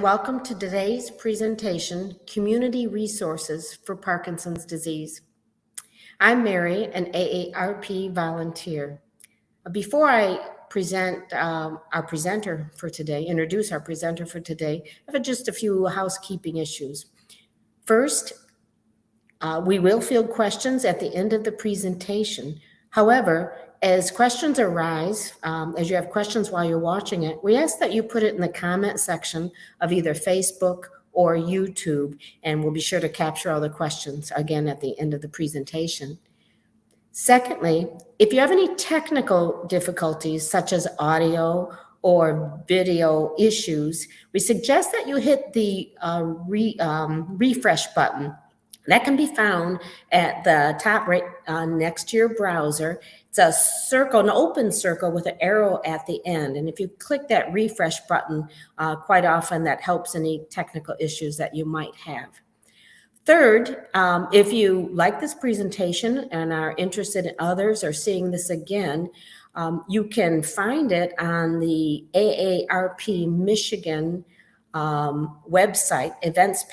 welcome to today's presentation, Community Resources for Parkinson's Disease. I'm Mary, an AARP volunteer. Before I present our presenter for today, introduce our presenter for today, I have just a few housekeeping issues. First, we will field questions at the end of the presentation. However, as questions arise, as you have questions while you're watching it, we ask that you put it in the comment section of either Facebook or YouTube, and we'll be sure to capture all the questions again at the end of the presentation. Secondly, if you have any technical difficulties such as audio or video issues, we suggest that you hit the refresh button. That can be found at the top right next to your browser. It's a circle, an open circle with an arrow at the end. And if you click that refresh button, quite often that helps any technical issues that you might have. Third, if you like this presentation and are interested in others or seeing this again, you can find it on the AARP Michigan website events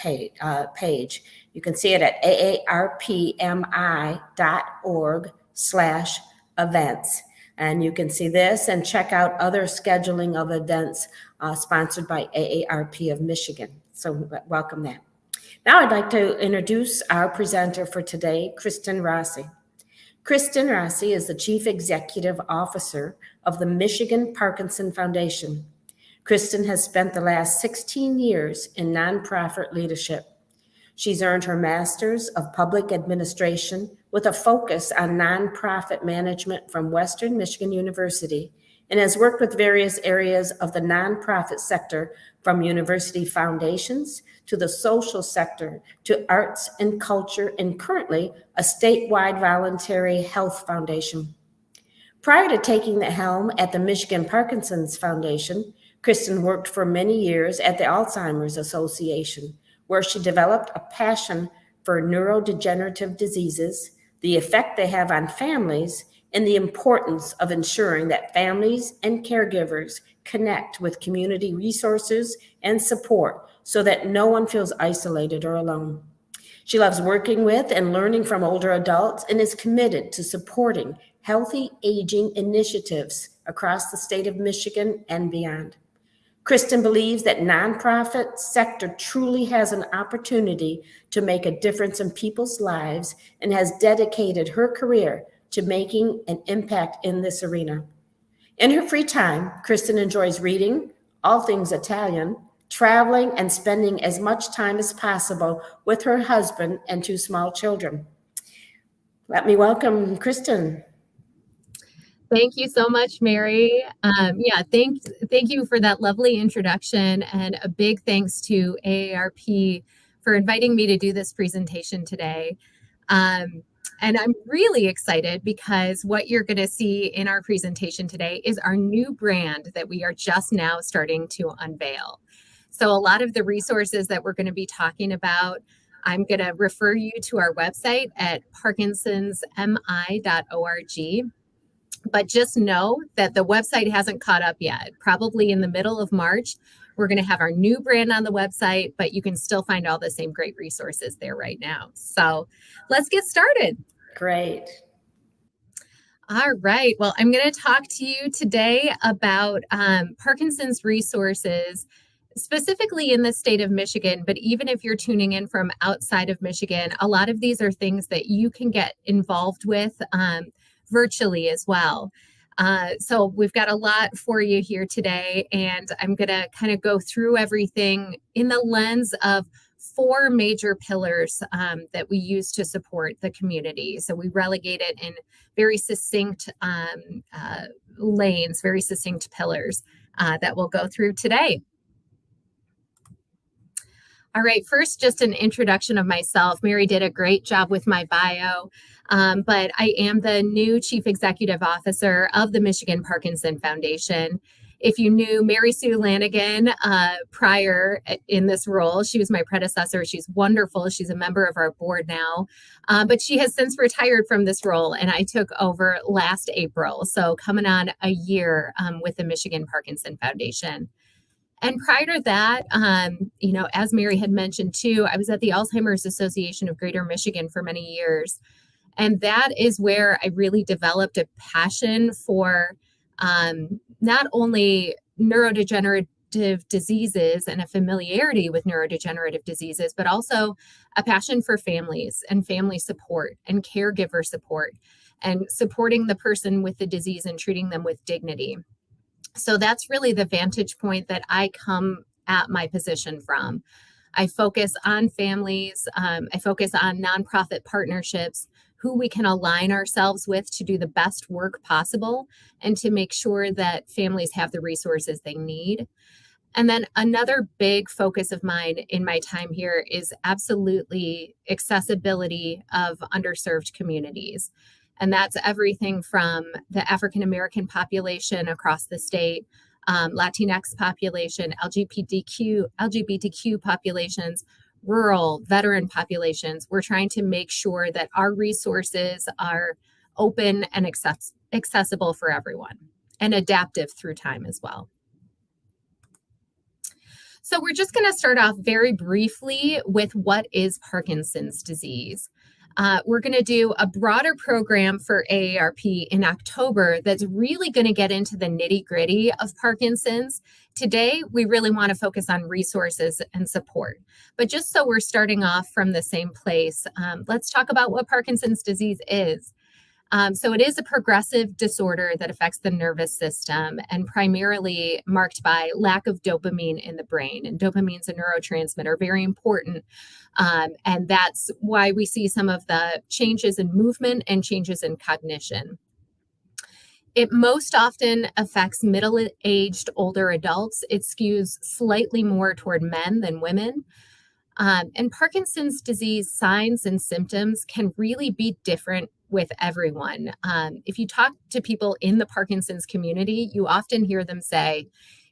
page. You can see it at aarpmi.org/events. And you can see this and check out other scheduling of events sponsored by AARP of Michigan. So welcome that. Now I'd like to introduce our presenter for today, Kristen Rossi. Kristen Rossi is the Chief Executive Officer of the Michigan Parkinson Foundation. Kristen has spent the last 16 years in nonprofit leadership. She's earned her Master's of Public Administration with a focus on nonprofit management from Western Michigan University and has worked with various areas of the nonprofit sector from university foundations to the social sector to arts and culture and currently a statewide voluntary health foundation. Prior to taking the helm at the Michigan Parkinson Foundation, Kristen worked for many years at the Alzheimer's Association, where she developed a passion for neurodegenerative diseases, the effect they have on families, and the importance of ensuring that families and caregivers connect with community resources and support so that no one feels isolated or alone. She loves working with and learning from older adults and is committed to supporting healthy aging initiatives across the state of Michigan and beyond. Kristen believes that nonprofit sector truly has an opportunity to make a difference in people's lives and has dedicated her career to making an impact in this arena. In her free time, Kristen enjoys reading, all things Italian, traveling, and spending as much time as possible with her husband and two small children. Let me welcome Kristen. Thank you so much, Mary. Thank you for that lovely introduction, and a big thanks to AARP for inviting me to do this presentation today. And I'm really excited because what you're going to see in our presentation today is our new brand that we are just now starting to unveil. So a lot of the resources that we're going to be talking about, I'm going to refer you to our website at parkinsonsmi.org. But just know that the website hasn't caught up yet. Probably in the middle of March, we're going to have our new brand on the website, but you can still find all the same great resources there right now. So let's get started. Great. All right. Well, I'm going to talk to you today about Parkinson's resources, specifically in the state of Michigan, but even if you're tuning in from outside of Michigan, a lot of these are things that you can get involved with virtually as well. So we've got a lot for you here today, and I'm going to kind of go through everything in the lens of four major pillars that we use to support the community. So we relegate it in very succinct lanes, very succinct pillars that we'll go through today. All right, first, just an introduction of myself. Mary did a great job with my bio, but I am the new Chief Executive Officer of the Michigan Parkinson Foundation. If you knew Mary Sue Lanigan prior in this role, she was my predecessor. She's wonderful. She's a member of our board now, but she has since retired from this role, and I took over last April. So coming on a year with the Michigan Parkinson Foundation. And prior to that, as Mary had mentioned too, I was at the Alzheimer's Association of Greater Michigan for many years. And that is where I really developed a passion for not only neurodegenerative diseases and a familiarity with neurodegenerative diseases, but also a passion for families and family support and caregiver support and supporting the person with the disease and treating them with dignity. So that's really the vantage point that I come at my position from. I focus on families, I focus on nonprofit partnerships, who we can align ourselves with to do the best work possible and to make sure that families have the resources they need. And then another big focus of mine in my time here is absolutely accessibility of underserved communities. And that's everything from the African American population across the state, Latinx population, LGBTQ populations, rural, veteran populations. We're trying to make sure that our resources are open and accessible for everyone and adaptive through time as well. So we're just going to start off very briefly with what is Parkinson's disease. We're going to do a broader program for AARP in October that's really going to get into the nitty-gritty of Parkinson's. Today, we really want to focus on resources and support. But just so we're starting off from the same place, let's talk about what Parkinson's disease is. So it is a progressive disorder that affects the nervous system and primarily marked by lack of dopamine in the brain. And dopamine is a neurotransmitter, very important. And that's why we see some of the changes in movement and changes in cognition. It most often affects middle-aged older adults. It skews slightly more toward men than women. And Parkinson's disease signs and symptoms can really be different with everyone. If you talk to people in the Parkinson's community, you often hear them say,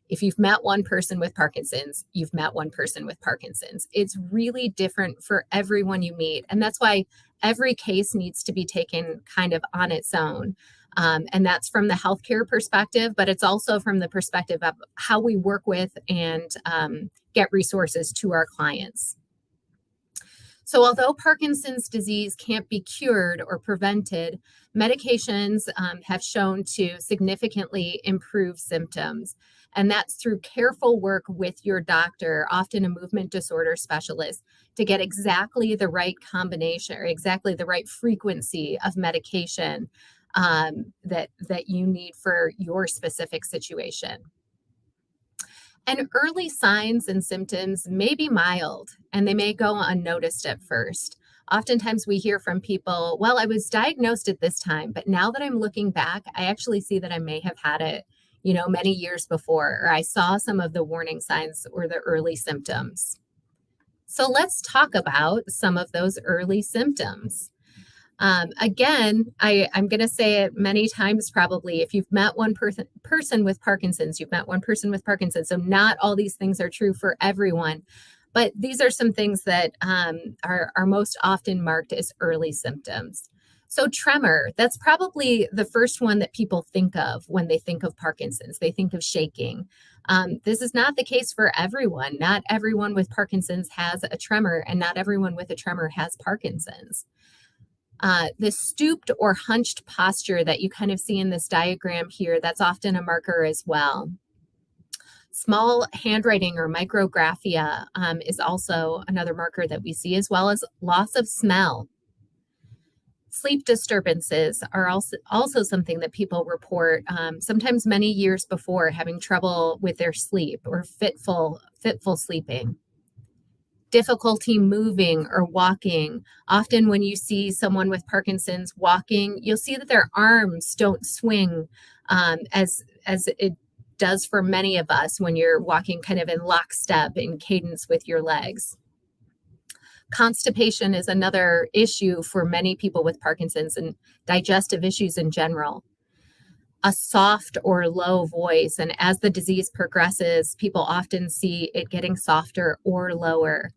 if you've met one person with Parkinson's, you've met one person with Parkinson's. It's really different for everyone you meet. And that's why every case needs to be taken kind of on its own. And that's from the healthcare perspective, but it's also from the perspective of how we work with and get resources to our clients. So although Parkinson's disease can't be cured or prevented, medications have shown to significantly improve symptoms. And that's through careful work with your doctor, often a movement disorder specialist, to get exactly the right combination or exactly the right frequency of medication that you need for your specific situation. And early signs and symptoms may be mild and they may go unnoticed at first. Oftentimes we hear from people, well, I was diagnosed at this time, but now that I'm looking back, I actually see that I may have had it, many years before, or I saw some of the warning signs or the early symptoms. So let's talk about some of those early symptoms. Again, I'm going to say it many times probably, if you've met one person with Parkinson's, you've met one person with Parkinson's. So not all these things are true for everyone, but these are some things that are most often marked as early symptoms. So tremor, that's probably the first one that people think of when they think of Parkinson's. They think of shaking. This is not the case for everyone. Not everyone with Parkinson's has a tremor, and not everyone with a tremor has Parkinson's. The stooped or hunched posture that you kind of see in this diagram here, that's often a marker as well. Small handwriting or micrographia is also another marker that we see, as well as loss of smell. Sleep disturbances are also something that people report, sometimes many years before, having trouble with their sleep or fitful sleeping. Difficulty moving or walking. Often when you see someone with Parkinson's walking, you'll see that their arms don't swing as it does for many of us when you're walking kind of in lockstep in cadence with your legs. Constipation is another issue for many people with Parkinson's and digestive issues in general. A soft or low voice, and as the disease progresses, people often see it getting softer or lower.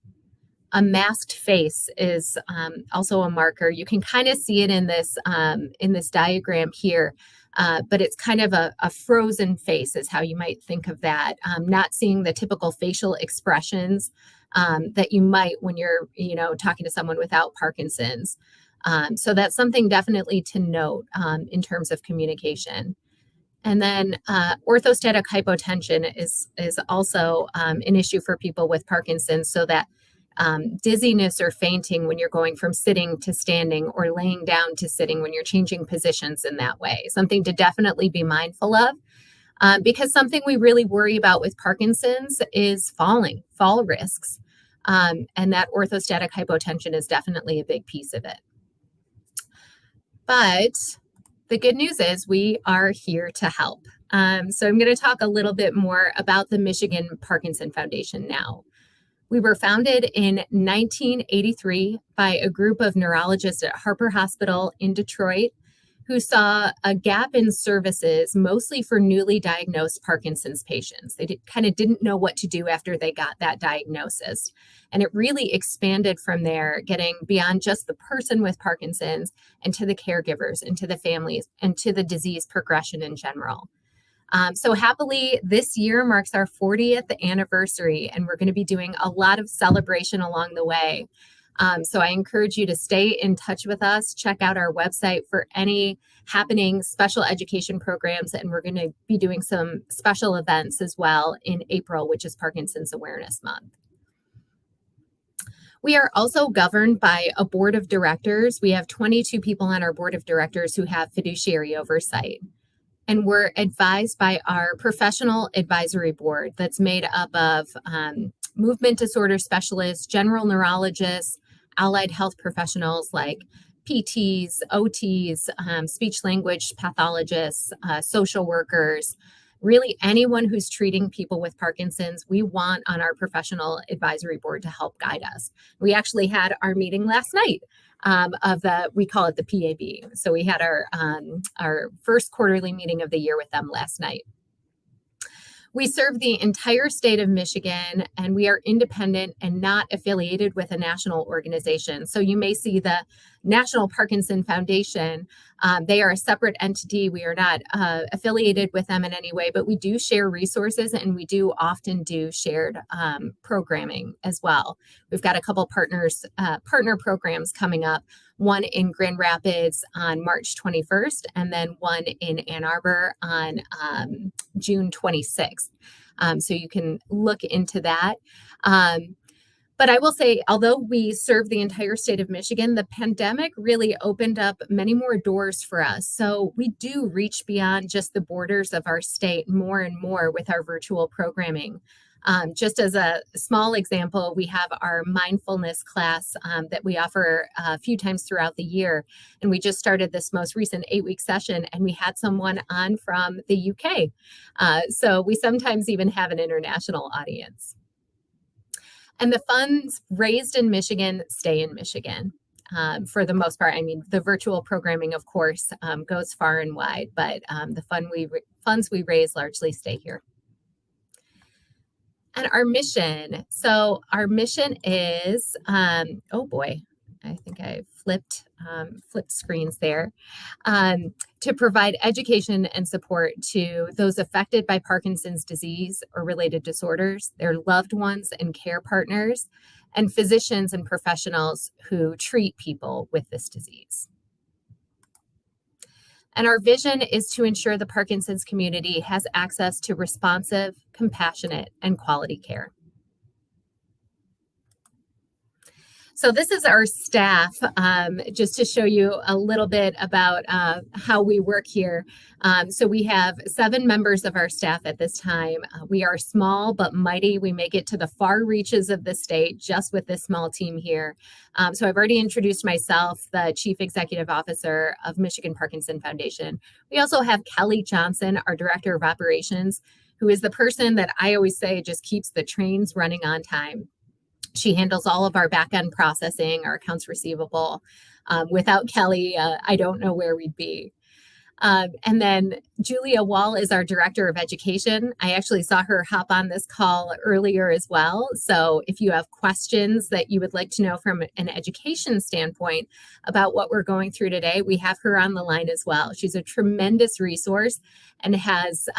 A masked face is also a marker. You can kind of see it in this diagram here. but it's kind of a frozen face is how you might think of that. Not seeing the typical facial expressions that you might when you're, talking to someone without Parkinson's. So that's something definitely to note in terms of communication. And then orthostatic hypotension is also an issue for people with Parkinson's, so that dizziness or fainting when you're going from sitting to standing or laying down to sitting when you're changing positions in that way. Something to definitely be mindful of, because something we really worry about with Parkinson's is fall risks. And that orthostatic hypotension is definitely a big piece of it. But the good news is we are here to help. So I'm going to talk a little bit more about the Michigan Parkinson Foundation now. We were founded in 1983 by a group of neurologists at Harper Hospital in Detroit who saw a gap in services, mostly for newly diagnosed Parkinson's patients. They kind of didn't know what to do after they got that diagnosis. And it really expanded from there, getting beyond just the person with Parkinson's and to the caregivers and to the families and to the disease progression in general. So happily, this year marks our 40th anniversary, and we're going to be doing a lot of celebration along the way. So I encourage you to stay in touch with us. Check out our website for any happening special education programs, and we're going to be doing some special events as well in April, which is Parkinson's Awareness Month. We are also governed by a board of directors. We have 22 people on our board of directors who have fiduciary oversight. And we're advised by our professional advisory board that's made up of movement disorder specialists, general neurologists, allied health professionals like PTs, OTs, speech language pathologists, social workers, really anyone who's treating people with Parkinson's, we want on our professional advisory board to help guide us. We actually had our meeting last night we call it the PAB. So we had our first quarterly meeting of the year with them last night. We serve the entire state of Michigan, and we are independent and not affiliated with a national organization. So you may see the National Parkinson Foundation. They are a separate entity. We are not affiliated with them in any way, but we do share resources, and we do often do shared programming as well. We've got a couple partner programs coming up, one in Grand Rapids on March 21st, and then one in Ann Arbor on June 26th. So you can look into that. But I will say, although we serve the entire state of Michigan, the pandemic really opened up many more doors for us. So we do reach beyond just the borders of our state more and more with our virtual programming. Just as a small example, we have our mindfulness class that we offer a few times throughout the year. And we just started this most recent 8-week session, and we had someone on from the UK. So we sometimes even have an international audience. And the funds raised in Michigan stay in Michigan. For the most part. I mean, the virtual programming, of course, goes far and wide, but the funds we raise largely stay here. And our mission. So our mission is, oh boy, I think I flipped screens there, to provide education and support to those affected by Parkinson's disease or related disorders, their loved ones and care partners, and physicians and professionals who treat people with this disease. And our vision is to ensure the Parkinson's community has access to responsive, compassionate, and quality care. So this is our staff, just to show you a little bit about how we work here. So we have 7 members of our staff at this time. We are small but mighty. We make it to the far reaches of the state just with this small team here. So I've already introduced myself, the Chief Executive Officer of Michigan Parkinson Foundation. We also have Kelly Johnson, our Director of Operations, who is the person that I always say just keeps the trains running on time. She handles all of our back-end processing, our accounts receivable. Without Kelly, I don't know where we'd be. And then Julia Wall is our Director of Education. I actually saw her hop on this call earlier as well. So if you have questions that you would like to know from an education standpoint about what we're going through today, we have her on the line as well. She's a tremendous resource and has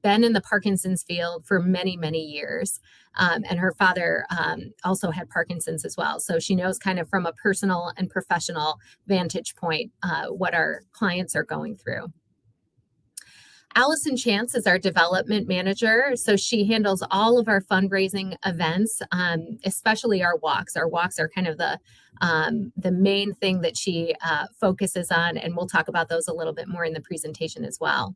been in the Parkinson's field for many, many years. And her father also had Parkinson's as well. So she knows kind of from a personal and professional vantage point what our clients are going through. Allison Chance is our development manager. So she handles all of our fundraising events, especially our walks. Our walks are kind of the main thing that she focuses on, and we'll talk about those a little bit more in the presentation as well.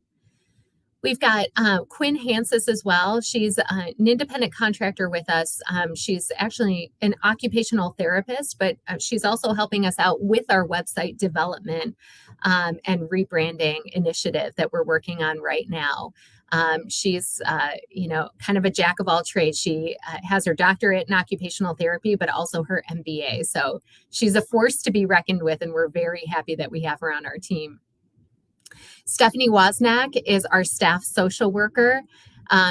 We've got Quinn Hansis as well. She's an independent contractor with us. She's actually an occupational therapist, but she's also helping us out with our website development and rebranding initiative that we're working on right now. She's, kind of a jack of all trades. She has her doctorate in occupational therapy, but also her MBA. So she's a force to be reckoned with, and we're very happy that we have her on our team. Stephanie Wozniak is our staff social worker.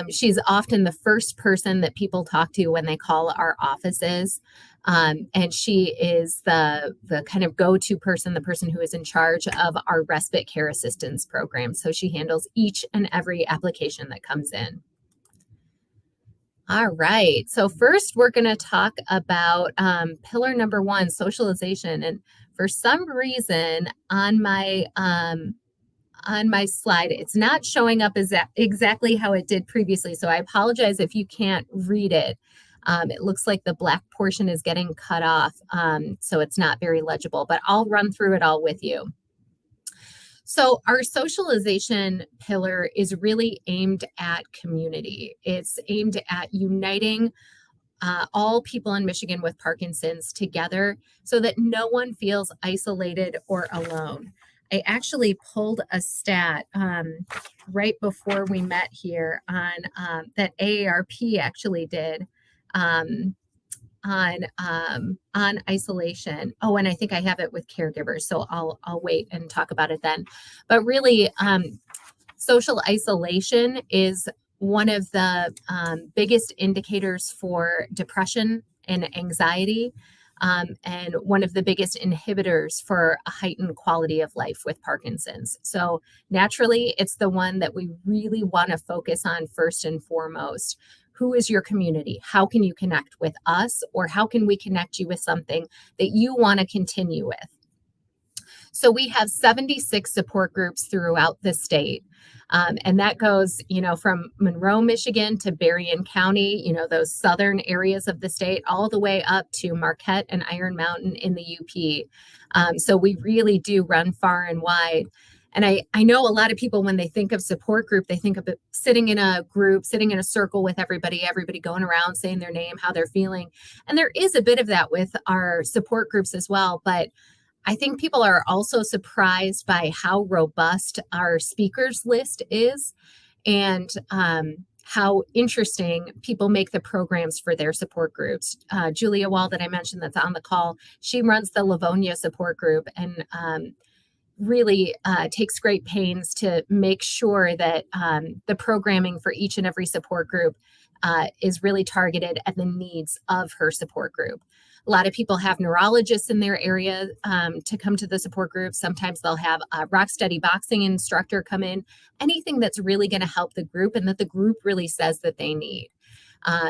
She's often the first person that people talk to when they call our offices. And she is the kind of go-to person, the person who is in charge of our respite care assistance program. So she handles each and every application that comes in. All right. So first, we're going to talk about pillar number 1, socialization. And for some reason on my slide, it's not showing up exactly how it did previously. So I apologize if you can't read it. It looks like the black portion is getting cut off, so it's not very legible, but I'll run through it all with you. So our socialization pillar is really aimed at community. It's aimed at uniting all people in Michigan with Parkinson's together so that no one feels isolated or alone. I actually pulled a stat right before we met here on that AARP actually did on isolation. Oh, and I think I have it with caregivers, so I'll wait and talk about it then. But really, social isolation is one of the biggest indicators for depression and anxiety. And one of the biggest inhibitors for a heightened quality of life with Parkinson's. So naturally, it's the one that we really want to focus on first and foremost. Who is your community? How can you connect with us? Or how can we connect you with something that you want to continue with? So we have 76 support groups throughout the state. And that goes, from Monroe, Michigan to Berrien County, those southern areas of the state, all the way up to Marquette and Iron Mountain in the UP. So we really do run far and wide. And I know a lot of people, when they think of support group, they think of it sitting in a group, sitting in a circle with everybody going around saying their name, how they're feeling. And there is a bit of that with our support groups as well. But I think people are also surprised by how robust our speakers list is and how interesting people make the programs for their support groups. Julia Wall, that I mentioned that's on the call, she runs the Livonia support group and really takes great pains to make sure that the programming for each and every support group is really targeted at the needs of her support group. A lot of people have neurologists in their area to come to the support group. Sometimes they'll have a rock steady boxing instructor come in, anything that's really going to help the group and that the group really says that they need.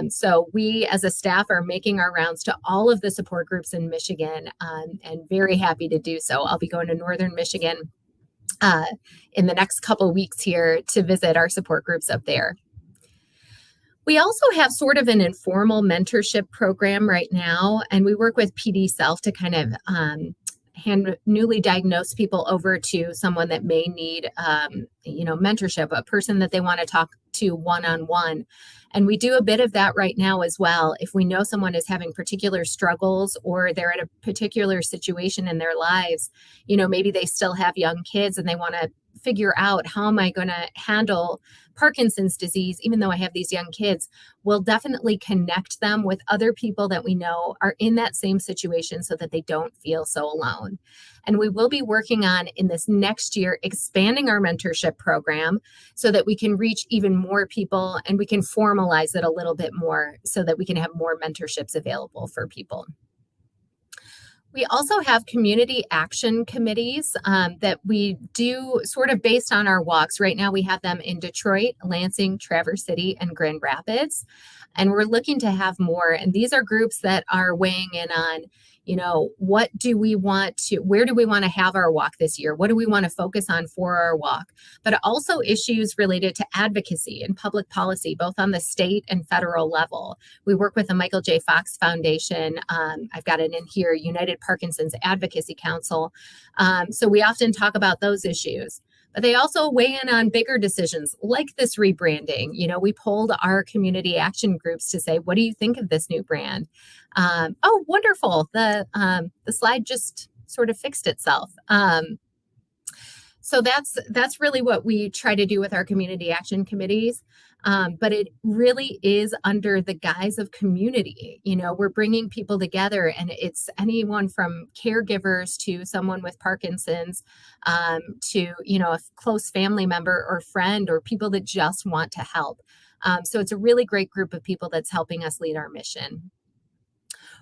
So we as a staff are making our rounds to all of the support groups in Michigan and very happy to do so. I'll be going to Northern Michigan in the next couple of weeks here to visit our support groups up there. We also have sort of an informal mentorship program right now, and we work with PD Self to kind of hand newly diagnosed people over to someone that may need, mentorship, a person that they want to talk to one-on-one. And we do a bit of that right now as well. If we know someone is having particular struggles or they're at a particular situation in their lives, maybe they still have young kids and they want to figure out how am I going to handle Parkinson's disease, even though I have these young kids, we'll definitely connect them with other people that we know are in that same situation so that they don't feel so alone. And we will be working on in this next year, expanding our mentorship program so that we can reach even more people and we can formalize it a little bit more so that we can have more mentorships available for people. We also have community action committees that we do sort of based on our walks. Right now, we have them in Detroit, Lansing, Traverse City, and Grand Rapids. And we're looking to have more. And these are groups that are weighing in on, where do we want to have our walk this year? What do we want to focus on for our walk? But also issues related to advocacy and public policy, both on the state and federal level. We work with the Michael J. Fox Foundation. I've got it in here, United Parkinson's Advocacy Council. So we often talk about those issues. But they also weigh in on bigger decisions like this rebranding. We polled our community action groups to say, what do you think of this new brand? Oh, wonderful. The slide just sort of fixed itself. So that's really what we try to do with our community action committees. But it really is under the guise of community. We're bringing people together, and it's anyone from caregivers to someone with Parkinson's to, a close family member or friend or people that just want to help. So it's a really great group of people that's helping us lead our mission.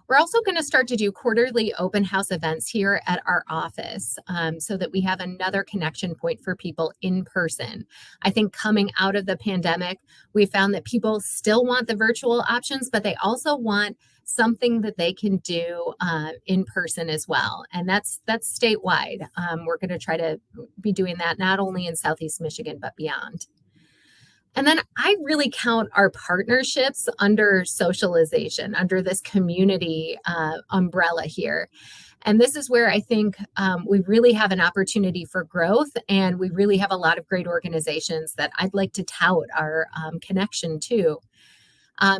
We're also going to start to do quarterly open house events here at our office so that we have another connection point for people in person. I think coming out of the pandemic, we found that people still want the virtual options, but they also want something that they can do in person as well. And that's statewide. We're going to try to be doing that not only in Southeast Michigan, but beyond. And then I really count our partnerships under socialization, under this community umbrella here. And this is where I think we really have an opportunity for growth, and we really have a lot of great organizations that I'd like to tout our connection to.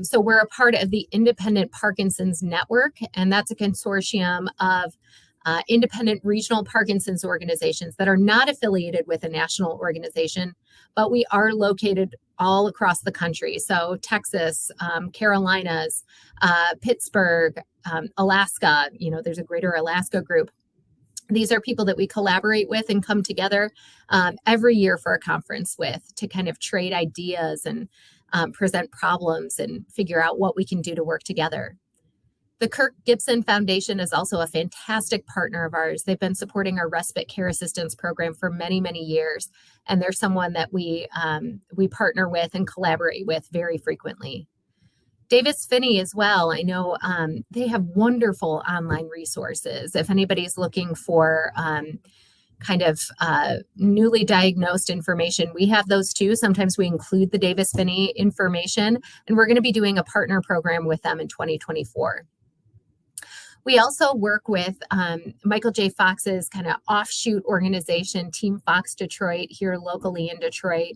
So we're a part of the Independent Parkinson's Network, and that's a consortium of independent regional Parkinson's organizations that are not affiliated with a national organization, but we are located all across the country. So Texas, Carolinas, Pittsburgh, Alaska, there's a greater Alaska group. These are people that we collaborate with and come together every year for a conference with to kind of trade ideas and present problems and figure out what we can do to work together. The Kirk Gibson Foundation is also a fantastic partner of ours. They've been supporting our respite care assistance program for many, many years, and they're someone that we partner with and collaborate with very frequently. Davis Phinney as well. I know they have wonderful online resources. If anybody's looking for newly diagnosed information, we have those too. Sometimes we include the Davis Phinney information, and we're going to be doing a partner program with them in 2024. We also work with Michael J. Fox's kind of offshoot organization, Team Fox Detroit, here locally in Detroit,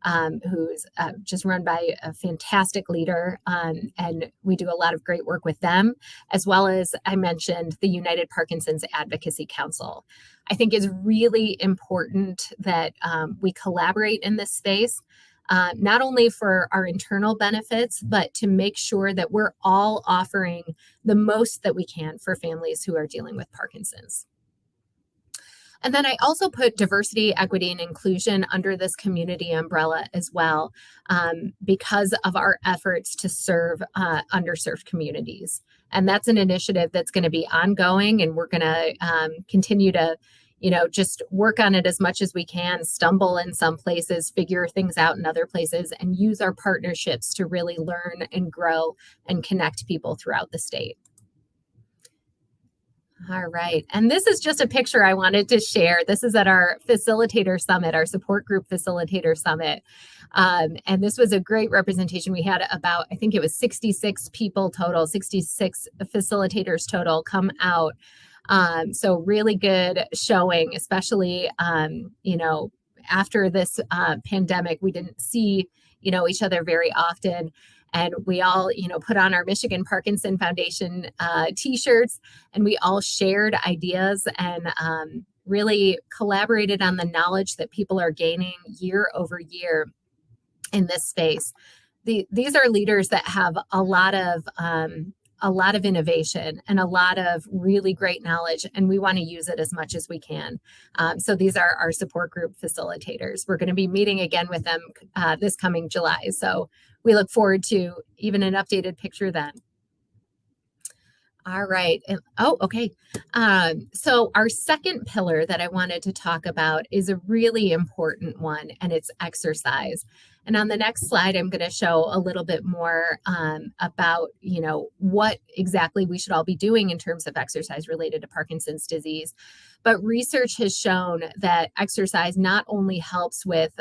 who's just run by a fantastic leader. And we do a lot of great work with them, as well as I mentioned, the United Parkinson's Advocacy Council. I think it's really important that we collaborate in this space. Not only for our internal benefits, but to make sure that we're all offering the most that we can for families who are dealing with Parkinson's. And then I also put diversity, equity, and inclusion under this community umbrella as well, because of our efforts to serve underserved communities. And that's an initiative that's going to be ongoing, and we're going to continue to just work on it as much as we can, stumble in some places, figure things out in other places, and use our partnerships to really learn and grow and connect people throughout the state. All right. And this is just a picture I wanted to share. This is at our facilitator summit, our support group facilitator summit. And this was a great representation. We had about, I think it was 66 people total, 66 facilitators total come out. So really good showing, especially, after this pandemic, we didn't see, each other very often. And we all, put on our Michigan Parkinson Foundation t-shirts, and we all shared ideas and really collaborated on the knowledge that people are gaining year over year in this space. These are leaders that have a lot of innovation and a lot of really great knowledge, and we want to use it as much as we can. So these are our support group facilitators. We're going to be meeting again with them this coming July. So we look forward to even an updated picture then. All right. Okay. So our second pillar that I wanted to talk about is a really important one, and it's exercise. And on the next slide, I'm going to show a little bit more about, what exactly we should all be doing in terms of exercise related to Parkinson's disease. But research has shown that exercise not only helps with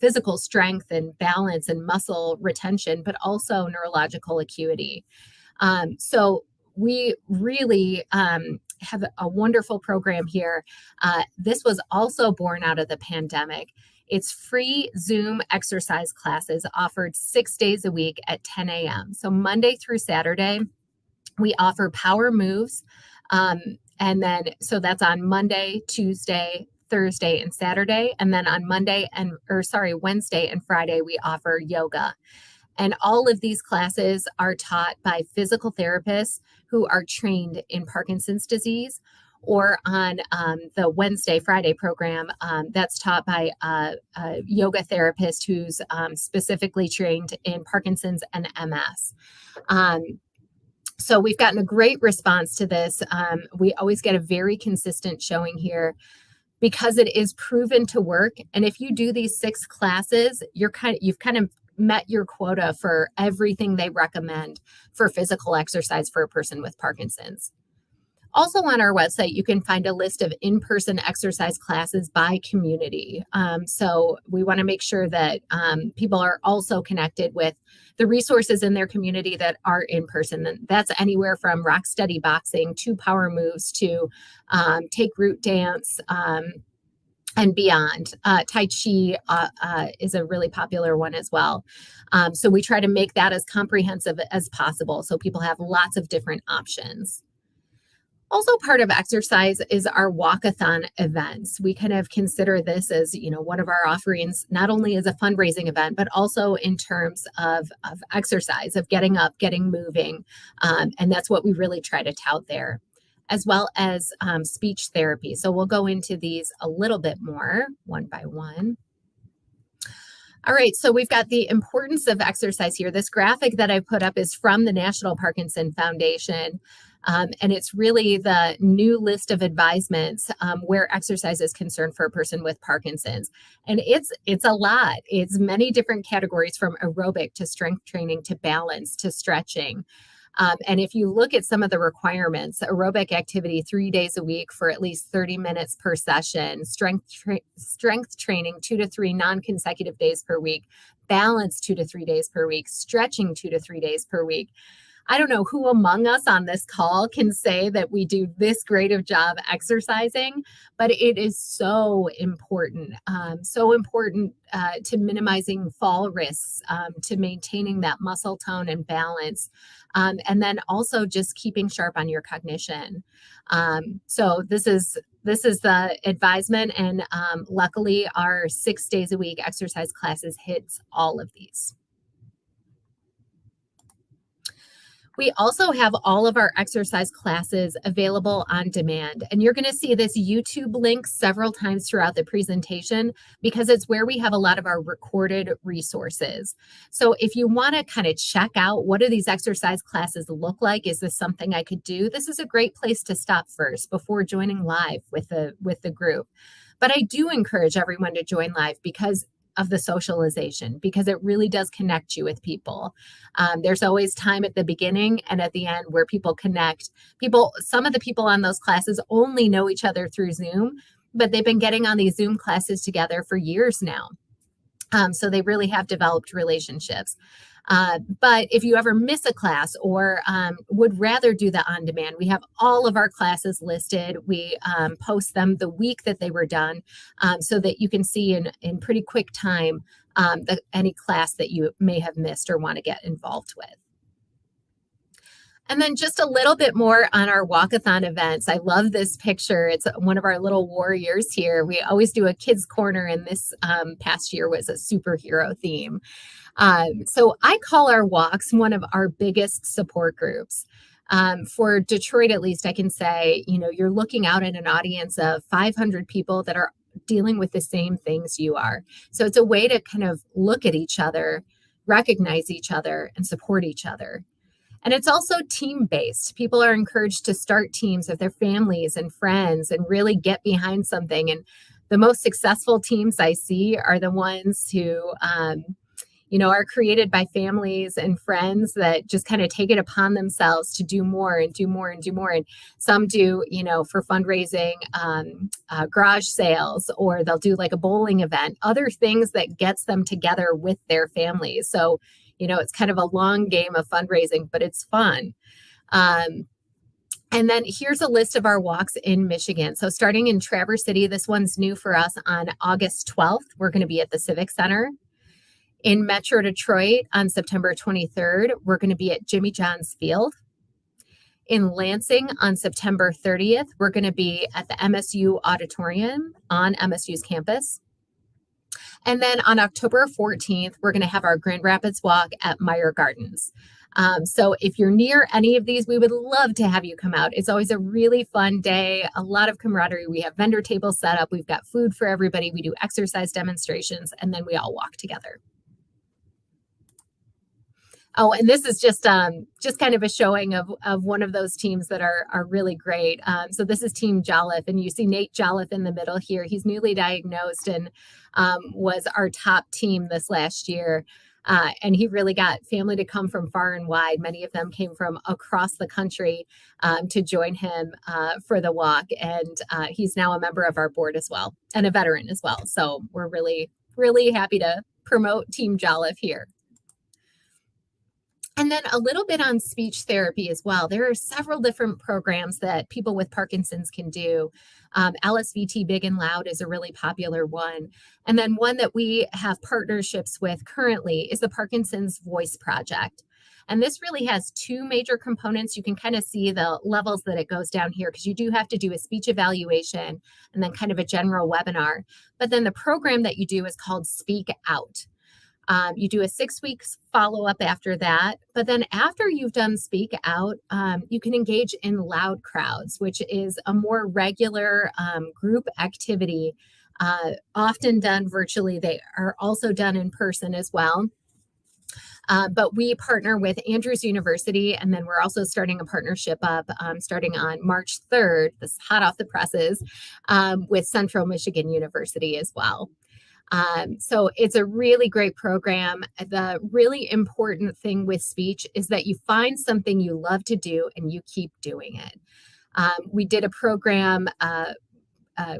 physical strength and balance and muscle retention, but also neurological acuity. So we really have a wonderful program here. This was also born out of the pandemic. It's free Zoom exercise classes offered 6 days a week at 10 a.m. So Monday through Saturday, we offer power moves. So that's on Monday, Tuesday, Thursday, and Saturday. And then on Wednesday and Friday, we offer yoga. And all of these classes are taught by physical therapists who are trained in Parkinson's disease, or on the Wednesday, Friday program, that's taught by a yoga therapist who's specifically trained in Parkinson's and MS. So we've gotten a great response to this. We always get a very consistent showing here, because it is proven to work. And if you do these 6 classes, you've kind of met your quota for everything they recommend for physical exercise for a person with Parkinson's. Also on our website, you can find a list of in-person exercise classes by community. So we want to make sure that people are also connected with the resources in their community that are in person. And that's anywhere from rock steady boxing to power moves to take root dance and beyond. Tai Chi is a really popular one as well. So we try to make that as comprehensive as possible so people have lots of different options. Also, part of exercise is our walkathon events. We kind of consider this as, one of our offerings, not only as a fundraising event, but also in terms of exercise, of getting up, getting moving. And that's what we really try to tout there, as well as speech therapy. So we'll go into these a little bit more one by one. All right, so we've got the importance of exercise here. This graphic that I put up is from the National Parkinson Foundation. And it's really the new list of advisements where exercise is concerned for a person with Parkinson's. And it's a lot. It's many different categories, from aerobic to strength training to balance to stretching. And if you look at some of the requirements, aerobic activity 3 days a week for at least 30 minutes per session, strength training 2 to 3 non-consecutive days per week, balance 2 to 3 days per week, stretching 2 to 3 days per week. I don't know who among us on this call can say that we do this great of job exercising, but it is so important to minimizing fall risks, to maintaining that muscle tone and balance, and then also just keeping sharp on your cognition. So this is the advisement, and luckily our 6 days a week exercise classes hits all of these. We also have all of our exercise classes available on demand, and you're going to see this YouTube link several times throughout the presentation because it's where we have a lot of our recorded resources. So if you want to kind of check out, what do these exercise classes look like? Is this something I could do? This is a great place to stop first before joining live with the group. But I do encourage everyone to join live because of the socialization, because it really does connect you with people. There's always time at the beginning and at the end where people connect. Some of the people on those classes only know each other through Zoom, but they've been getting on these Zoom classes together for years now. So they really have developed relationships. But if you ever miss a class or would rather do the on demand, we have all of our classes listed. We post them the week that they were done so that you can see in pretty quick time any class that you may have missed or want to get involved with. And then just a little bit more on our walkathon events. I love this picture. It's one of our little warriors here. We always do a kids corner, and this past year was a superhero theme. So I call our walks one of our biggest support groups. For Detroit, at least, I can say, you're looking out at an audience of 500 people that are dealing with the same things you are. So it's a way to kind of look at each other, recognize each other, and support each other. And it's also team-based. People are encouraged to start teams with their families and friends and really get behind something. And the most successful teams I see are the ones who are created by families and friends that just kind of take it upon themselves to do more and do more and do more. And some do, for fundraising, garage sales, or they'll do like a bowling event, other things that gets them together with their families. So, it's kind of a long game of fundraising, but it's fun. And then here's a list of our walks in Michigan. So starting in Traverse City, this one's new for us. On August 12th, we're going to be at the Civic Center. In Metro Detroit on September 23rd, we're going to be at Jimmy John's Field. In Lansing on September 30th, we're going to be at the MSU Auditorium on MSU's campus. And then on October 14th, we're going to have our Grand Rapids Walk at Meyer Gardens. So if you're near any of these, we would love to have you come out. It's always a really fun day, a lot of camaraderie. We have vendor tables set up. We've got food for everybody. We do exercise demonstrations, and then we all walk together. Oh, and this is just kind of a showing of one of those teams that are really great. So this is Team Jolliffe, and you see Nate Jolliffe in the middle here. He's newly diagnosed and was our top team this last year. And he really got family to come from far and wide. Many of them came from across the country to join him for the walk. And he's now a member of our board as well, and a veteran as well. So we're really, really happy to promote Team Jolliffe here. And then a little bit on speech therapy as well. There are several different programs that people with Parkinson's can do. LSVT Big and Loud is a really popular one. And then one that we have partnerships with currently is the Parkinson's Voice Project. And this really has two major components. You can kind of see the levels that it goes down here, because you do have to do a speech evaluation and then kind of a general webinar. But then the program that you do is called Speak Out. You do a 6 weeks follow-up after that. But then after you've done Speak Out, you can engage in loud crowds, which is a more regular group activity, often done virtually. They are also done in person as well. But we partner with Andrews University, and then we're also starting a partnership up starting on March 3rd, this hot off the presses, with Central Michigan University as well. So it's a really great program. The really important thing with speech is that you find something you love to do and you keep doing it. We did a program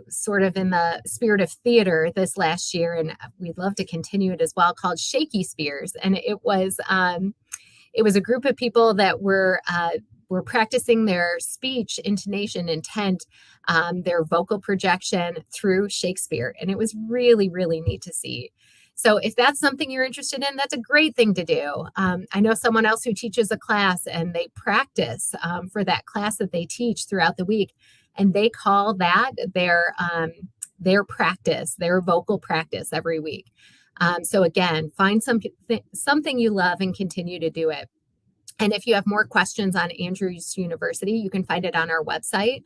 sort of in the spirit of theater this last year, and we'd love to continue it as well, called Shaky Spears. And it was a group of people that were practicing their speech, intonation, intent, their vocal projection through Shakespeare. And it was really, really neat to see. So if that's something you're interested in, that's a great thing to do. I know someone else who teaches a class, and they practice for that class that they teach throughout the week. And they call that their practice, their vocal practice every week. So again, find something you love and continue to do it. And if you have more questions on Andrews University, you can find it on our website,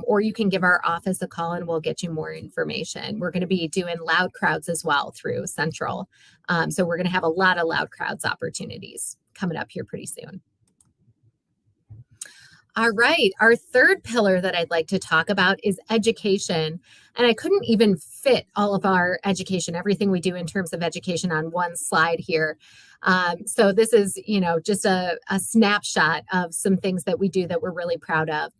or you can give our office a call and we'll get you more information. We're going to be doing loud crowds as well through Central. So we're going to have a lot of loud crowds opportunities coming up here pretty soon. All right, our third pillar that I'd like to talk about is education. And I couldn't even fit all of our education, everything we do in terms of education, on one slide here. So this is, just a snapshot of some things that we do that we're really proud of.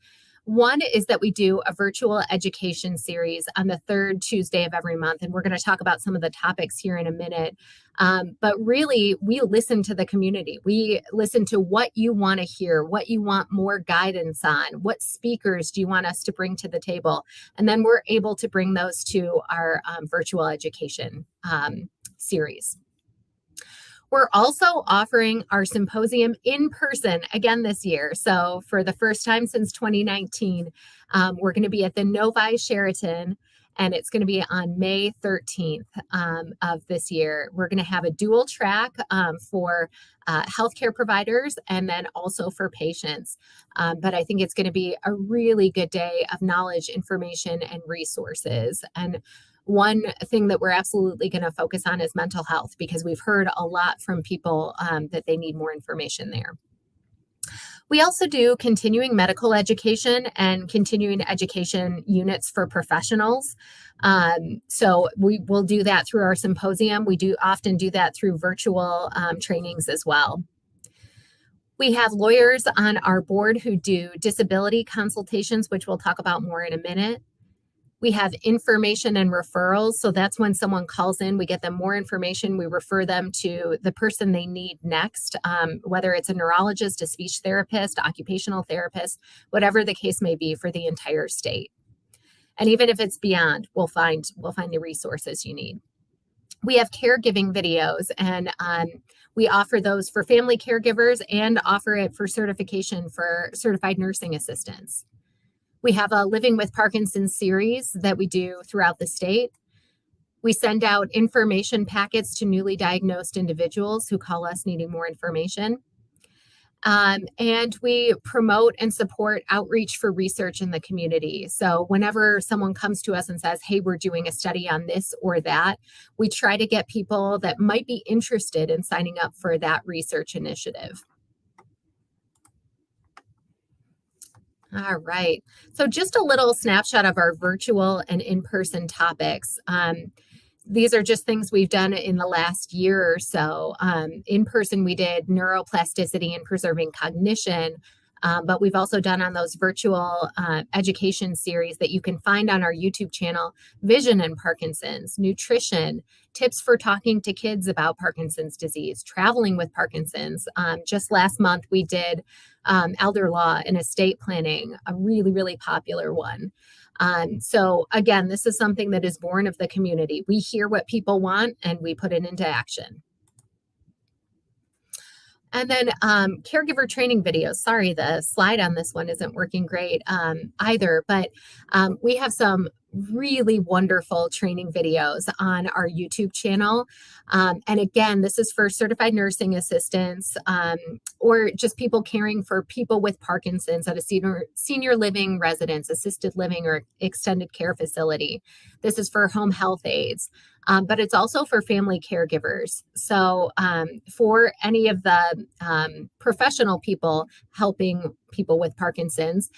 One is that we do a virtual education series on the third Tuesday of every month, and we're going to talk about some of the topics here in a minute. But really, we listen to the community. We listen to what you want to hear, what you want more guidance on, what speakers do you want us to bring to the table, and then we're able to bring those to our virtual education series. We're also offering our symposium in person again this year. So for the first time since 2019, we're going to be at the Novi Sheraton, and it's going to be on May 13th of this year. We're going to have a dual track for healthcare providers and then also for patients. But I think it's going to be a really good day of knowledge, information, and resources. And one thing that we're absolutely going to focus on is mental health, because we've heard a lot from people that they need more information there. We also do continuing medical education and continuing education units for professionals. So we will do that through our symposium. We do often do that through virtual trainings as well. We have lawyers on our board who do disability consultations, which we'll talk about more in a minute. We have information and referrals. So that's when someone calls in, we get them more information. We refer them to the person they need next, whether it's a neurologist, a speech therapist, occupational therapist, whatever the case may be for the entire state. And even if it's beyond, we'll find the resources you need. We have caregiving videos, and we offer those for family caregivers and offer it for certification for certified nursing assistants. We have a Living with Parkinson's series that we do throughout the state. We send out information packets to newly diagnosed individuals who call us needing more information. And we promote and support outreach for research in the community. So whenever someone comes to us and says, hey, we're doing a study on this or that, we try to get people that might be interested in signing up for that research initiative. All right. So just a little snapshot of our virtual and in-person topics. These are just things we've done in the last year or so. In person, we did neuroplasticity and preserving cognition, but we've also done on those virtual education series that you can find on our YouTube channel, Vision and Parkinson's, nutrition, tips for talking to kids about Parkinson's disease, traveling with Parkinson's. Just last month, we did elder law and estate planning, a really, really popular one. So again, this is something that is born of the community. We hear what people want and we put it into action. And then caregiver training videos. Sorry, the slide on this one isn't working great either, but we have some really wonderful training videos on our YouTube channel. And again, this is for certified nursing assistants or just people caring for people with Parkinson's at a senior living residence, assisted living, or extended care facility. This is for home health aides, but it's also for family caregivers. So for any of the professional people helping people with Parkinson's,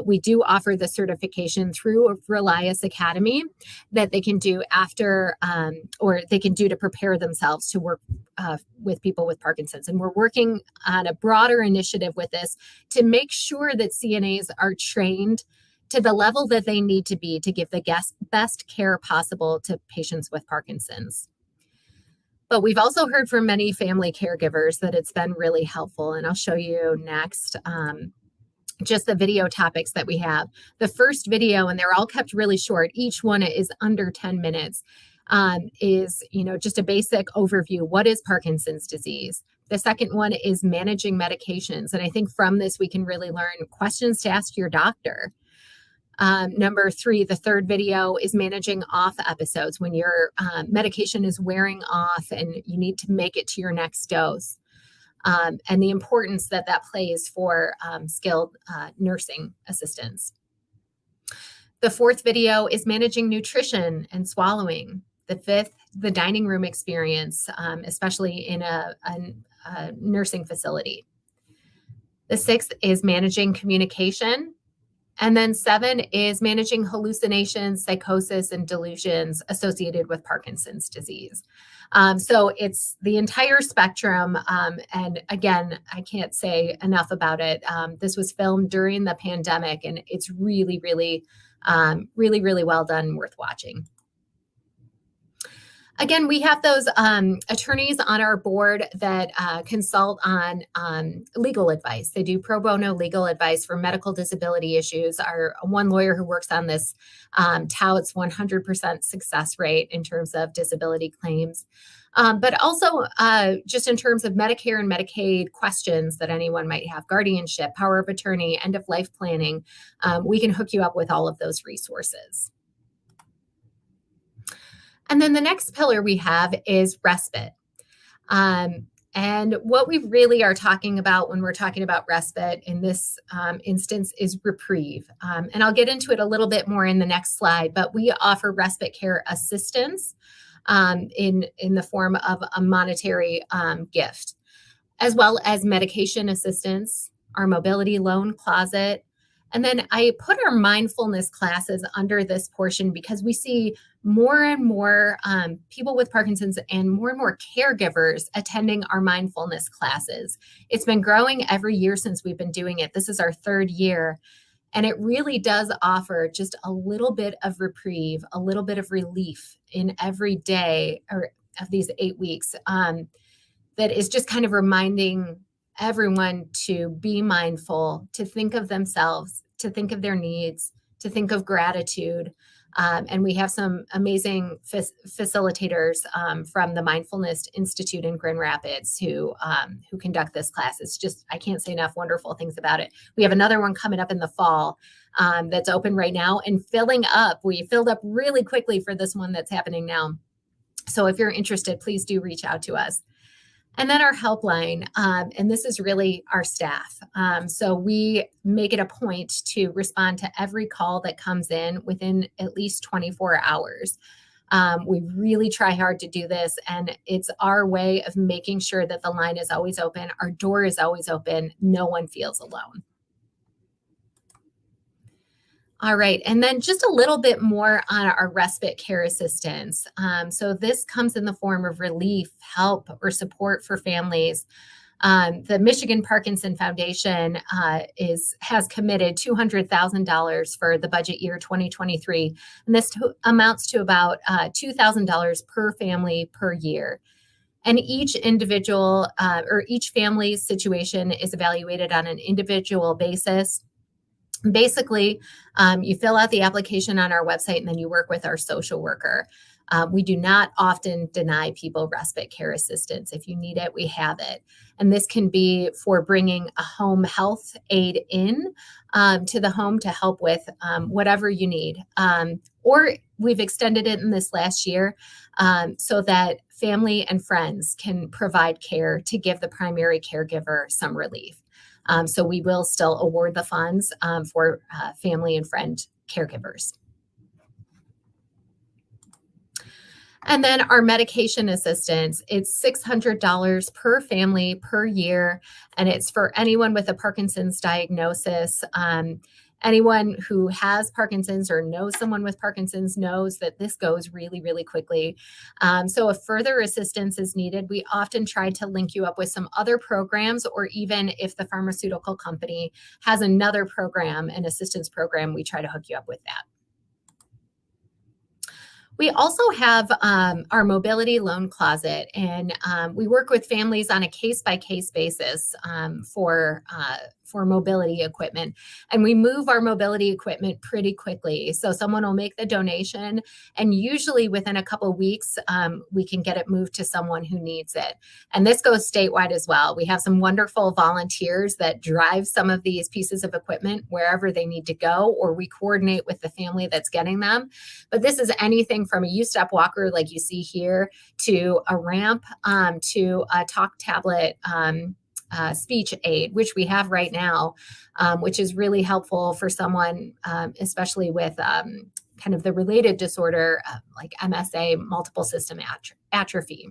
we do offer the certification through Relias Academy that they can do after, or they can do to prepare themselves to work with people with Parkinson's. And we're working on a broader initiative with this to make sure that CNAs are trained to the level that they need to be to give the best care possible to patients with Parkinson's. But we've also heard from many family caregivers that it's been really helpful. And I'll show you next just the video topics that we have. The first video, and they're all kept really short, each one is under 10 minutes, is just a basic overview. What is Parkinson's disease? The second one is managing medications. And I think from this, we can really learn questions to ask your doctor. Number 3, the third video is managing off episodes when your medication is wearing off and you need to make it to your next dose, and the importance that plays for skilled nursing assistants. The fourth video is managing nutrition and swallowing. The fifth, the dining room experience, especially in a nursing facility. The sixth is managing communication. And then 7 is managing hallucinations, psychosis, and delusions associated with Parkinson's disease. So it's the entire spectrum. And again, I can't say enough about it. This was filmed during the pandemic, and it's really, really, really well done, worth watching. Again, we have those attorneys on our board that consult on legal advice. They do pro bono legal advice for medical disability issues. Our one lawyer who works on this touts 100% success rate in terms of disability claims. But also just in terms of Medicare and Medicaid questions that anyone might have, guardianship, power of attorney, end of life planning, we can hook you up with all of those resources. And then the next pillar we have is respite. And what we really are talking about when we're talking about respite in this instance is reprieve. And I'll get into it a little bit more in the next slide, but we offer respite care assistance in the form of a monetary gift, as well as medication assistance, our mobility loan closet. And then I put our mindfulness classes under this portion because we see more and more people with Parkinson's and more caregivers attending our mindfulness classes. It's been growing every year since we've been doing it. This is our third year. And it really does offer just a little bit of reprieve, a little bit of relief in every day or of these 8 weeks that is just kind of reminding everyone to be mindful, to think of themselves, to think of their needs, to think of gratitude. And we have some amazing facilitators from the Mindfulness Institute in Grand Rapids who conduct this class. It's just, I can't say enough wonderful things about it. We have another one coming up in the fall that's open right now and filling up. We filled up really quickly for this one that's happening now. So if you're interested, please do reach out to us. And then our helpline, and this is really our staff. So we make it a point to respond to every call that comes in within at least 24 hours. We really try hard to do this, and it's our way of making sure that the line is always open, our door is always open, no one feels alone. All right, and then just a little bit more on our respite care assistance. So this comes in the form of relief, help, or support for families. The Michigan Parkinson Foundation has committed $200,000 for the budget year 2023, and this amounts to about $2,000 per family per year. And each individual or each family's situation is evaluated on an individual basis. Basically, you fill out the application on our website and then you work with our social worker. We do not often deny people respite care assistance. If you need it, we have it. And this can be for bringing a home health aide in to the home to help with whatever you need. Or we've extended it in this last year so that family and friends can provide care to give the primary caregiver some relief. So we will still award the funds for family and friend caregivers. And then our medication assistance, it's $600 per family per year, and it's for anyone with a Parkinson's diagnosis. Anyone who has Parkinson's or knows someone with Parkinson's knows that this goes really, really quickly. So if further assistance is needed, we often try to link you up with some other programs, or even if the pharmaceutical company has another program, an assistance program, we try to hook you up with that. We also have our mobility loan closet, and we work with families on a case-by-case basis for mobility equipment. And we move our mobility equipment pretty quickly. So someone will make the donation, and usually within a couple of weeks, we can get it moved to someone who needs it. And this goes statewide as well. We have some wonderful volunteers that drive some of these pieces of equipment wherever they need to go, or we coordinate with the family that's getting them. But this is anything from a U-step walker like you see here to a ramp to a talk tablet speech aid, which we have right now, which is really helpful for someone, especially with kind of the related disorder like MSA, multiple system atrophy.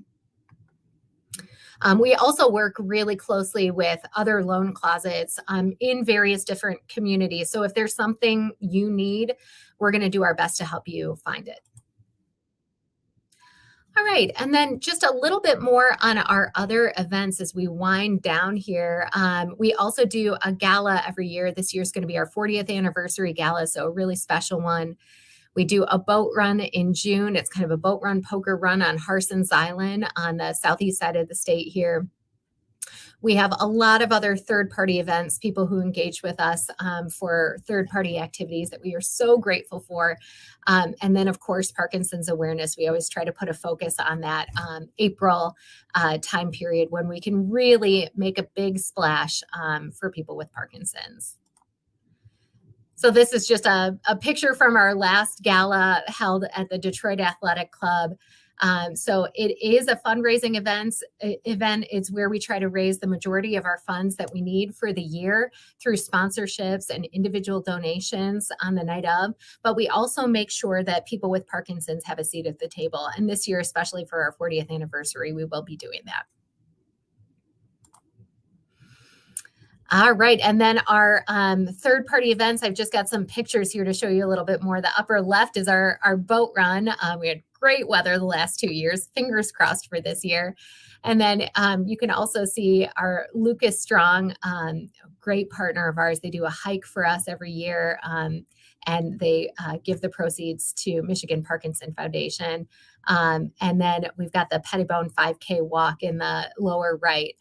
We also work really closely with other loan closets in various different communities. So if there's something you need, we're going to do our best to help you find it. All right, and then just a little bit more on our other events as we wind down here. We also do a gala every year. This year is going to be our 40th anniversary gala, so a really special one. We do a boat run in June. It's kind of a boat run, poker run on Harson's Island on the southeast side of the state here. We have a lot of other third-party events, people who engage with us for third-party activities that we are so grateful for. And then, of course, Parkinson's awareness. We always try to put a focus on that April time period when we can really make a big splash for people with Parkinson's. So this is just a picture from our last gala held at the Detroit Athletic Club. So it is a fundraising event. It's where we try to raise the majority of our funds that we need for the year through sponsorships and individual donations on the night of. But we also make sure that people with Parkinson's have a seat at the table. And this year, especially for our 40th anniversary, we will be doing that. All right, and then our third-party events, I've just got some pictures here to show you a little bit more. The upper left is our boat run. We had great weather the last 2 years, fingers crossed for this year. And then you can also see our Lucas Strong, great partner of ours. They do a hike for us every year, and they give the proceeds to Michigan Parkinson Foundation. And then we've got the Pettibone 5K walk in the lower right.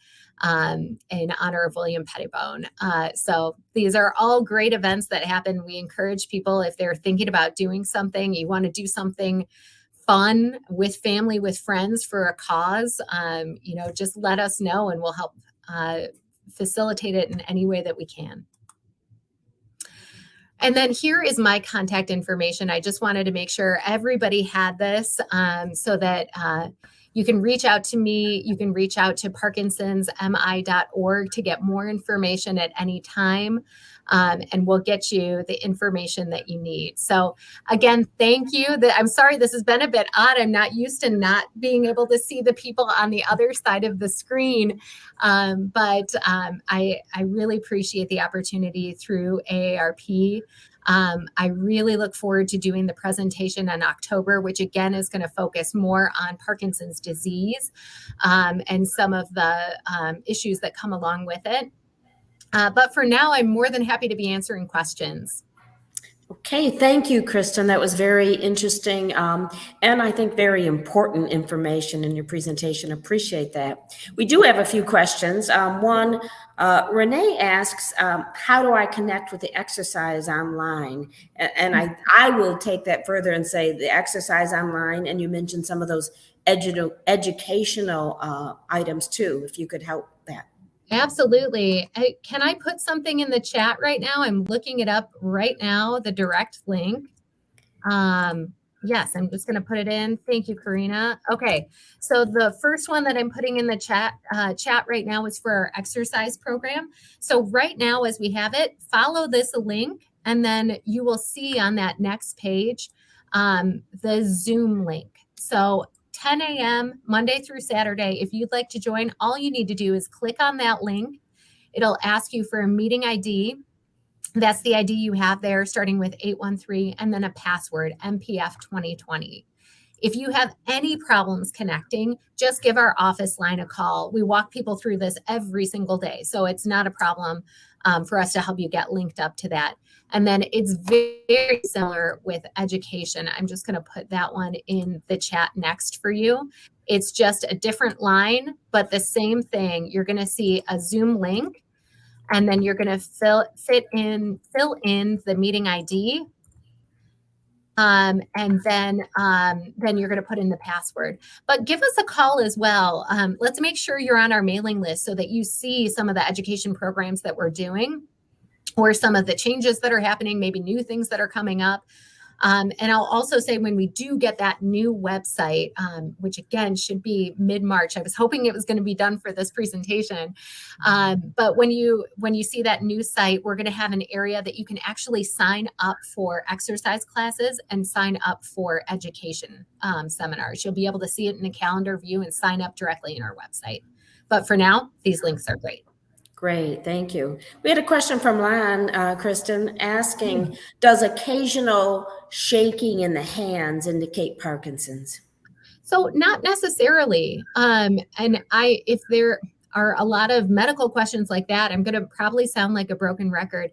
In honor of William Pettibone. So these are all great events that happen. We encourage people, if they're thinking about doing something, you want to do something fun with family, with friends for a cause, just let us know and we'll help facilitate it in any way that we can. And then here is my contact information. I just wanted to make sure everybody had this so that you can reach out to me. You can reach out to parkinsonsmi.org to get more information at any time. And we'll get you the information that you need. So again, thank you. I'm sorry, this has been a bit odd. I'm not used to not being able to see the people on the other side of the screen. But I really appreciate the opportunity through AARP. I really look forward to doing the presentation in October, which again is going to focus more on Parkinson's disease and some of the issues that come along with it. But for now, I'm more than happy to be answering questions. Okay, thank you, Kristen. That was very interesting and I think very important information in your presentation. Appreciate that. We do have a few questions. One, Renee asks, how do I connect with the exercise online? And I will take that further and say the exercise online, and you mentioned some of those educational items too, if you could help that. Absolutely. Can I put something in the chat right now? I'm looking it up right now, the direct link. Yes, I'm just going to put it in. Thank you, Karina. Okay, so the first one that I'm putting in the chat right now is for our exercise program. So right now, as we have it, follow this link, and then you will see on that next page the Zoom link. So 10 a.m. Monday through Saturday. If you'd like to join, all you need to do is click on that link. It'll ask you for a meeting ID. That's the ID you have there, starting with 813, and then a password, MPF 2020. If you have any problems connecting, just give our office line a call. We walk people through this every single day, so it's not a problem for us to help you get linked up to that. And then it's very similar with education. I'm just going to put that one in the chat next for you. It's just a different line, but the same thing. You're going to see a Zoom link, and then you're going to fill in the meeting ID. And then you're going to put in the password. But give us a call as well. Let's make sure you're on our mailing list so that you see some of the education programs that we're doing, or some of the changes that are happening, maybe new things that are coming up. And I'll also say, when we do get that new website, which again should be mid-March, I was hoping it was going to be done for this presentation. But when you see that new site, we're going to have an area that you can actually sign up for exercise classes and sign up for education seminars. You'll be able to see it in the calendar view and sign up directly in our website. But for now, these links are great. Great, thank you. We had a question from Lon, Kristen, asking, does occasional shaking in the hands indicate Parkinson's? So not necessarily. If there are a lot of medical questions like that, I'm going to probably sound like a broken record.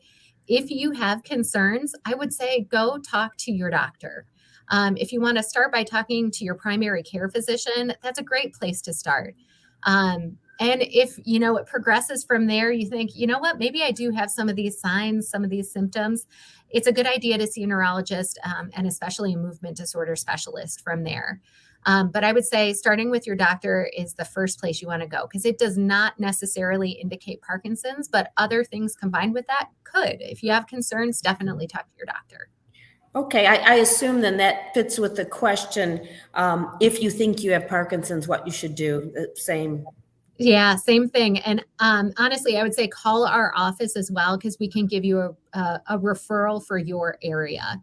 if you have concerns, I would say go talk to your doctor. If you want to start by talking to your primary care physician, that's a great place to start. And if it progresses from there, you think, you know what, maybe I do have some of these signs, some of these symptoms. It's a good idea to see a neurologist, and especially a movement disorder specialist from there. But I would say starting with your doctor is the first place you want to go, because it does not necessarily indicate Parkinson's, but other things combined with that could. If you have concerns, definitely talk to your doctor. Okay, I assume then that fits with the question, if you think you have Parkinson's, what you should do, the same. Yeah, same thing. And honestly, I would say call our office as well, because we can give you a referral for your area.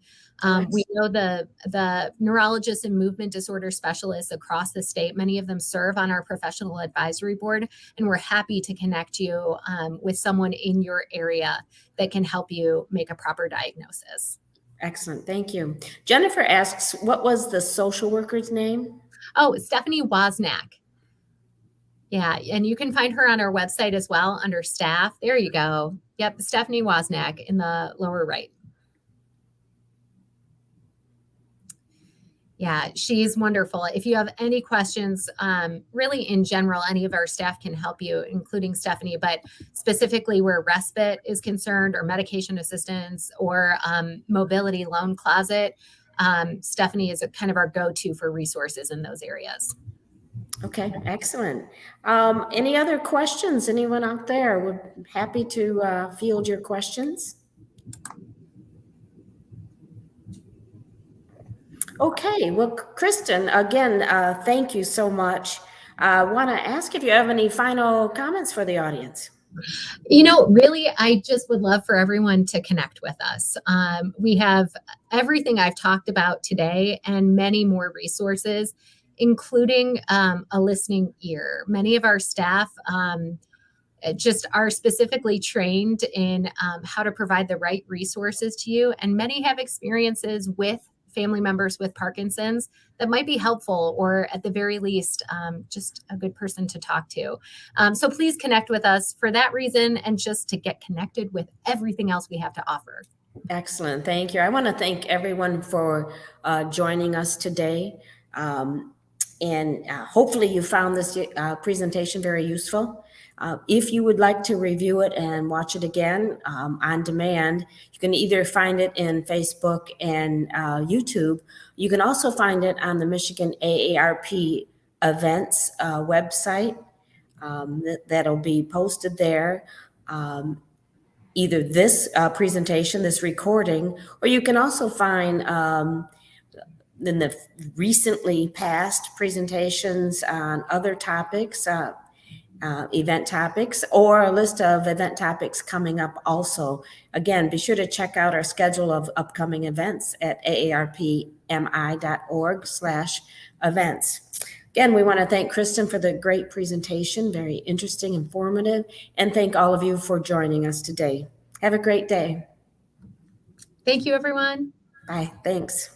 We know the neurologists and movement disorder specialists across the state. Many of them serve on our professional advisory board, and we're happy to connect you with someone in your area that can help you make a proper diagnosis. Excellent, thank you. Jennifer asks, what was the social worker's name? Oh, Stephanie Wozniak. Yeah, and you can find her on our website as well under staff. There you go. Yep, Stephanie Wozniak in the lower right. Yeah, she's wonderful. If you have any questions, really in general, any of our staff can help you, including Stephanie, but specifically where respite is concerned, or medication assistance, or mobility loan closet, Stephanie is kind of our go-to for resources in those areas. Okay, excellent. Any other questions? Anyone out there? We're happy to field your questions. Okay, well, Kristen, again, thank you so much. I want to ask if you have any final comments for the audience. Really, I just would love for everyone to connect with us. We have everything I've talked about today and many more resources, including a listening ear. Many of our staff just are specifically trained in how to provide the right resources to you. And many have experiences with family members with Parkinson's that might be helpful, or at the very least, just a good person to talk to. So please connect with us for that reason, and just to get connected with everything else we have to offer. Excellent, thank you. I want to thank everyone for joining us today. And hopefully you found this presentation very useful. If you would like to review it and watch it again on demand, you can either find it in Facebook and YouTube. You can also find it on the Michigan AARP events website. That'll be posted there. Either this presentation, this recording, or you can also find in the recently past presentations on other topics, event topics, or a list of event topics coming up also. Again, be sure to check out our schedule of upcoming events at aarpmi.org/events. Again, we want to thank Kristen for the great presentation, very interesting, informative, and thank all of you for joining us today. Have a great day. Thank you, everyone. Bye, thanks.